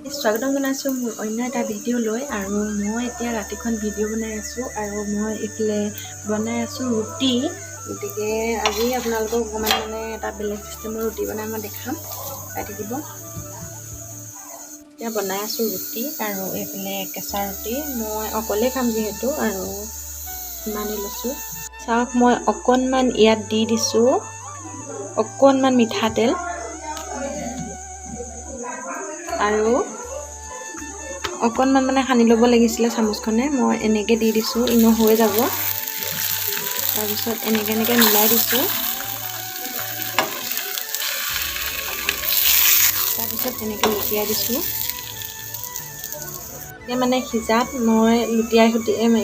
স্বাগতম জনাইছোঁ মোৰ অন্য এটা ভিডিঅ' লৈ আৰু মই এতিয়া ৰাতিখন ভিডিঅ' বনাই আছোঁ আৰু মই এইফালে বনাই আছোঁ ৰুটি। গতিকে আজি আপোনালোকক অকণমান এটা বেলেগ চিষ্টেমৰ ৰুটি বনাই মই দেখাম, চাই থাকিব। এতিয়া বনাই আছোঁ ৰুটি আৰু এইফালে কেঁচা ৰুটি। মই অকলে খাম যিহেতু আৰু মানি লৈছোঁ। চাওক, মই অকণমান ইয়াত দি দিছোঁ অকণমান মিঠাতেল আৰু অকণমান সানি ল'ব লাগিছিলে চামুচখনে। মই এনেকৈ দি দিছোঁ, ইনো হৈ যাব। তাৰপিছত এনেকৈ মিলাই দিছোঁ। তাৰপিছত এনেকৈ লুটিয়াই দিছোঁ। এতিয়া সিজাত মই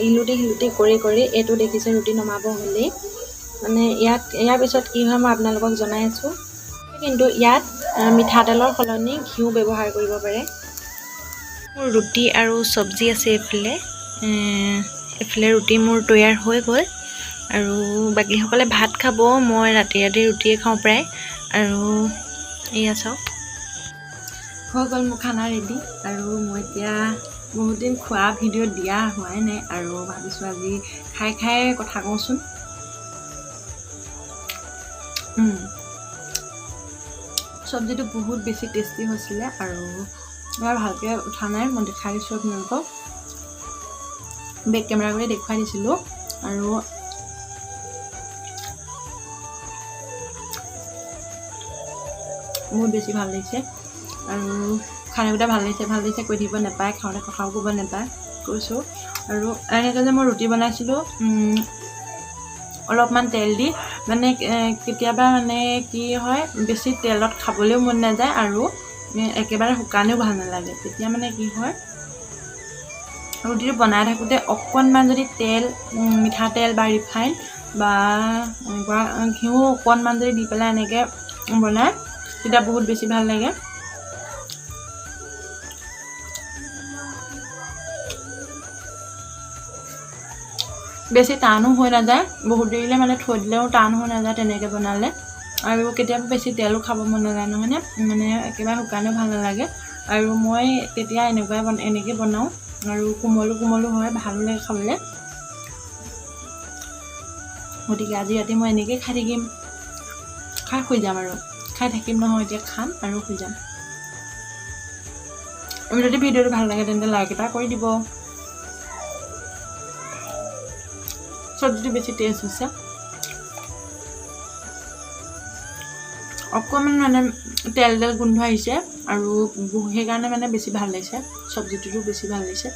ইলুটি শিলুটি কৰি এইটো দেখিছে ৰুটি নমাব হ'লেই। ইয়াৰ পিছত কি হয় মই আপোনালোকক জনাই আছোঁ। কিন্তু ইয়াত মিঠাতেলৰ সলনি ঘিউ ব্যৱহাৰ কৰিব পাৰে। মোৰ ৰুটি আৰু চব্জি আছে এইফালে ৰুটি মোৰ তৈয়াৰ হৈ গ'ল আৰু বাকীসকলে ভাত খাব। মই ৰাতি ৰুটিয়ে খাওঁ প্ৰায়। আৰু এয়া চাওক, হৈ গ'ল মোৰ খানা ৰেডি। আৰু মই এতিয়া বহুত দিন খোৱা ভিডিঅ' দিয়া হোৱাই নাই আৰু ভাবিছোঁ আজি খাই কথা কওঁচোন। চব্জিটো বহুত বেছি টেষ্টি হৈছিলে আৰু এবাৰ ভালকৈ উঠা নাই, মই দেখাই দিছোঁ আপোনালোকক। বেক কেমেৰা কৰি দেখুৱাই দিছিলোঁ আৰু বহুত বেছি ভাল লাগিছে আৰু খানাকেইটা ভাল লাগিছে কৈ থাকিব নাপায়, খাওঁতে কথাও ক'ব নাপায়, কৈছোঁ। আৰু এনেকৈ যে মই ৰুটি বনাইছিলোঁ অলপমান তেল দি, কেতিয়াবা কি হয়, বেছি তেলত খাবলৈও মন নাযায় আৰু একেবাৰে শুকানেও ভাল নালাগে। তেতিয়া কি হয়, ৰুটিটো বনাই থাকোঁতে অকণমান যদি তেল, মিঠাতেল বা ৰিফাইন বা এনেকুৱা ঘিউ অকণমান যদি দি পেলাই এনেকৈ বনায় তেতিয়া বহুত বেছি ভাল লাগে। বেছি টানো হৈ নাযায়, বহুত দেৰিলৈ থৈ দিলেও টান হৈ নাযায় তেনেকৈ বনালে। আৰু কেতিয়াবা বেছি তেলো খাব মন নাযায় নহয়নে, একেবাৰে শুকানেও ভাল নালাগে। আৰু মই তেতিয়া এনেকৈ বনাওঁ আৰু কোমলো হয়, ভালো লাগে খাবলৈ। গতিকে আজি ৰাতি মই এনেকৈ খাই থাকিম, খাই শুই যাম আৰু খাই থাকিম নহয়, এতিয়া খাম আৰু শুই যাম। যদি ভিডিঅ'টো ভাল লাগে তেন্তে লাইক এটা কৰি দিব। চব্জিটো বেছি টেষ্ট হৈছে, অকণমান তেল গোন্ধ আহিছে আৰু সেইকাৰণে বেছি ভাল লাগিছে, চব্জিটোতো বেছি ভাল লাগিছে।